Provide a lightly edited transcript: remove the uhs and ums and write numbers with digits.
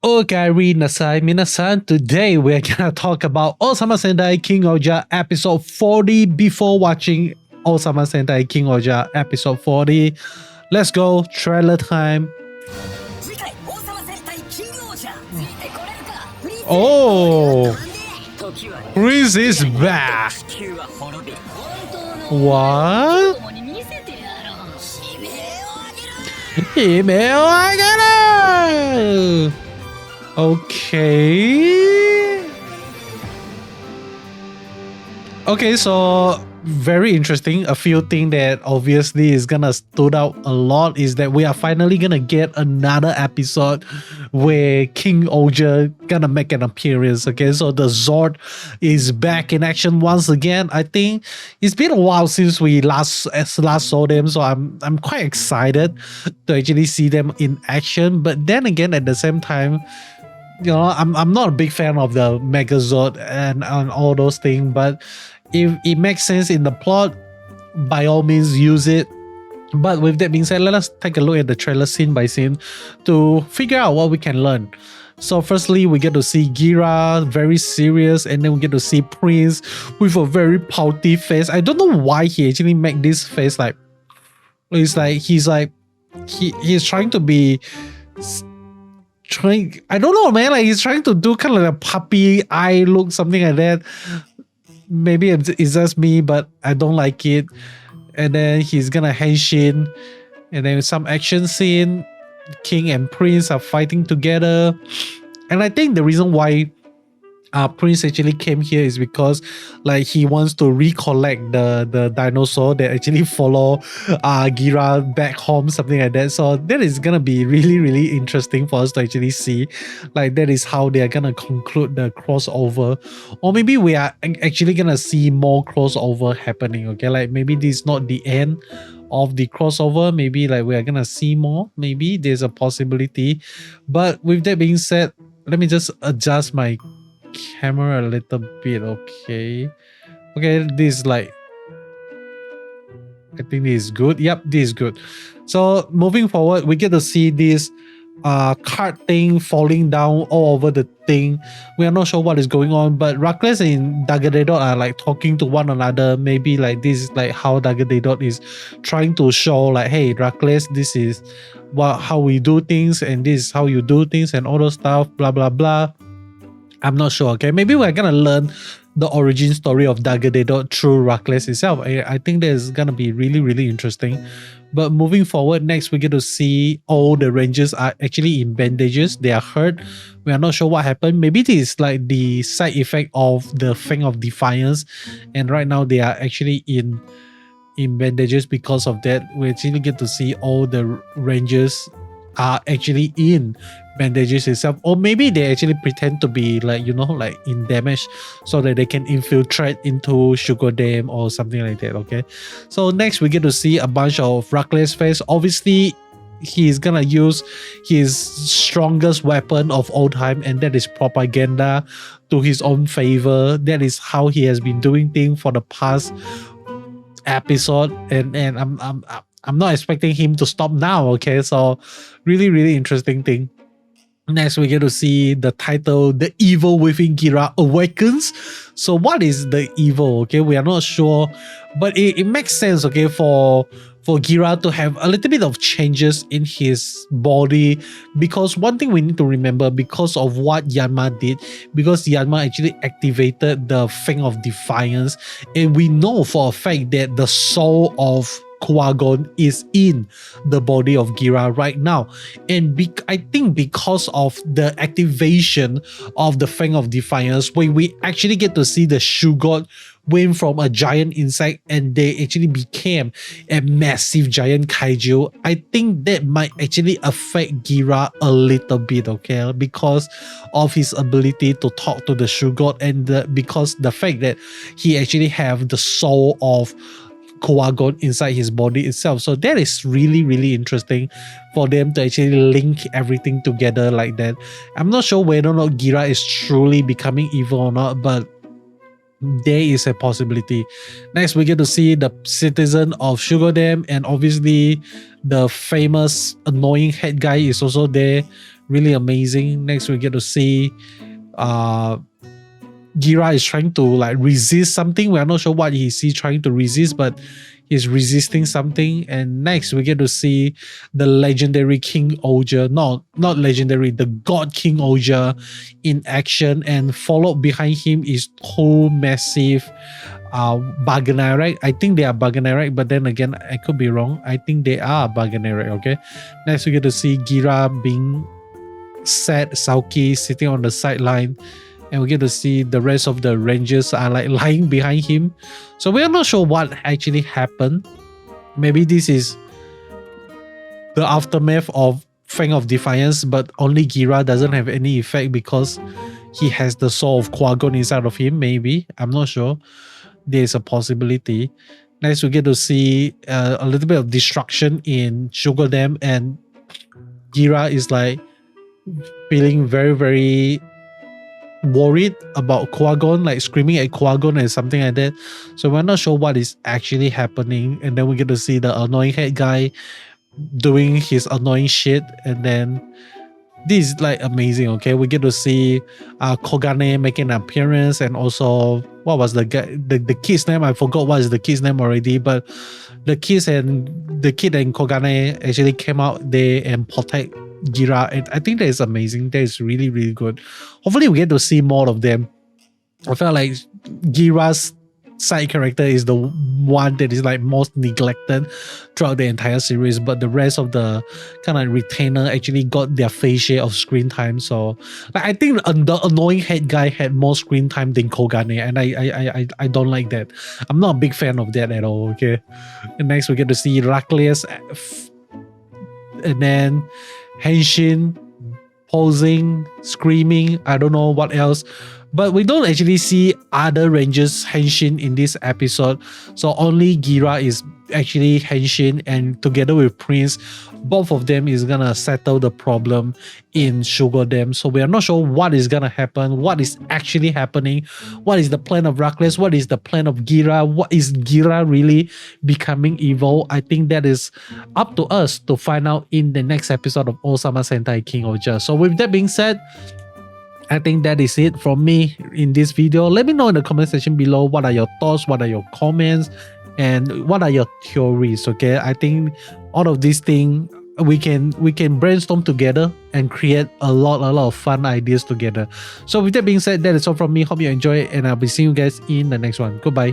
Okai Nasai Minasan. Today we're gonna talk about Ohsama Sentai King-Ohger episode 40. Before watching Ohsama Sentai King-Ohger episode 40, let's go, trailer time. Oh, Prince is back. What? King-Ohger. Okay. Okay, so very interesting. A few things that obviously is gonna stood out a lot is that we are finally gonna get another episode where King-Ohger gonna make an appearance. Okay, so the Zord is back in action once again. I think it's been a while since we last saw them, so I'm quite excited to actually see them in action. But then again, at the same time, you know, I'm not a big fan of the Megazord and all those things, but if it makes sense in the plot, by all means use it. But with that being said, let us take a look at the trailer scene by scene to figure out what we can learn. So firstly, we get to see Gira very serious, and then we get to see Prince with a very pouty face. I don't know why he actually make this face like, it's like he's trying to be I don't know, man, like he's trying to do kind of like a puppy eye look, something like that. Maybe it's just me, but I don't like it. And then he's gonna henshin, and then some action scene, King and Prince are fighting together. And I think the reason why Prince actually came here is because like he wants to recollect the dinosaur that actually follow Gira back home, something like that. So that is gonna be really interesting for us to actually see. Like that is how they are gonna conclude the crossover, or maybe we are actually gonna see more crossover happening. Okay, like maybe this is not the end of the crossover. Maybe like we are gonna see more. Maybe there's a possibility. But with that being said, let me just adjust my camera a little bit. Okay, this is like, I think this is good. Yep, this is good. So moving forward, we get to see this card thing falling down all over the thing. We are not sure what is going on, but Rakles and Dagadedot are like talking to one another. Maybe like this is like how Dagadedot is trying to show like, hey Rakles, this is how we do things, and this is how you do things, and all those stuff, blah blah blah. I'm not sure. Okay, maybe we're gonna learn the origin story of Dagadedot through Rakles itself. I think that is gonna be really interesting. But moving forward, next we get to see all the rangers are actually in bandages. They are hurt. We are not sure what happened. Maybe this is like the side effect of the Fang of Defiance, and right now they are actually in bandages because of that. We actually get to see all the rangers are actually in bandages itself, or maybe they actually pretend to be like, you know, like in damage so that they can infiltrate into Sugar Dam or something like that. Okay, so next we get to see a bunch of Rakles face. Obviously he's gonna use his strongest weapon of all time, and that is propaganda to his own favor. That is how he has been doing things for the past episode, and I'm not expecting him to stop now. Okay, so really interesting thing. Next, we get to see the title, The Evil Within Gira Awakens. So what is the evil? Okay, we are not sure, but it makes sense, okay, for Gira to have a little bit of changes in his body, because one thing we need to remember, because of what Yanma did, because Yanma actually activated the Fang of Defiance, and we know for a fact that the soul of Kuwagon is in the body of Gira right now, and I think because of the activation of the Fang of Defiance, when we actually get to see the Shugot went from a giant insect and they actually became a massive giant kaiju, I think that might actually affect Gira a little bit, okay, because of his ability to talk to the Shugot, and because the fact that he actually have the soul of Kuwagon inside his body itself. So that is really interesting for them to actually link everything together like that. I'm not sure whether or not Gira is truly becoming evil or not, but there is a possibility. Next, we get to see the citizen of Sugar Dam, and obviously the famous annoying head guy is also there. really amazing. Next, we get to see Gira is trying to like resist something. We are not sure what he's trying to resist, but he's resisting something. And next we get to see the legendary King-Ohger, not legendary, the god King-Ohger in action, and followed behind him is two massive Bugnarak. I think they are Bugnarak, but then again I could be wrong. I think they are Bugnarak. Okay, next we get to see Gira being sad, sulky, sitting on the sideline. And we get to see the rest of the rangers are like lying behind him. So we are not sure what actually happened. Maybe this is the aftermath of Fang of Defiance, but only Gira doesn't have any effect because he has the soul of Qui-Gon inside of him. Maybe, I'm not sure. There's a possibility. Next we get to see a little bit of destruction in Sugar Dam, and Gira is like feeling very, very worried about Qui-Gon, like screaming at Qui-Gon and something like that. So we're not sure what is actually happening. And then we get to see the annoying head guy doing his annoying shit. And then this is like amazing. Okay, we get to see Kogane making an appearance, and also what was the guy, the kid's name? I forgot what is the kid's name already, but the kid and Kogane actually came out there and protect Gira, and I think that is amazing. That is really, really good. Hopefully we get to see more of them. I felt like Gira's side character is the one that is like most neglected throughout the entire series, but the rest of the kind of retainer actually got their fair share of screen time. So like, I think the annoying head guy had more screen time than Kogane, and I don't like that. I'm not a big fan of that at all. Okay, and next we get to see Heraclius, and then Henshin posing, screaming, I don't know what else. But we don't actually see other rangers Henshin in this episode. So only Gira is actually Henshin, and together with Prince, both of them is gonna settle the problem in Sugar Dam. So we are not sure what is gonna happen, what is actually happening, what is the plan of Heraclius, what is the plan of Gira, what is Gira really becoming evil. I think that is up to us to find out in the next episode of Ohsama Sentai King-Ohger. So with that being said, I think that is it from me in this video. Let me know in the comment section below what are your thoughts, what are your comments, and what are your theories. Okay, I think all of these things we can brainstorm together and create a lot of fun ideas together. So with that being said, that is all from me. Hope you enjoy it, and I'll be seeing you guys in the next one. Goodbye.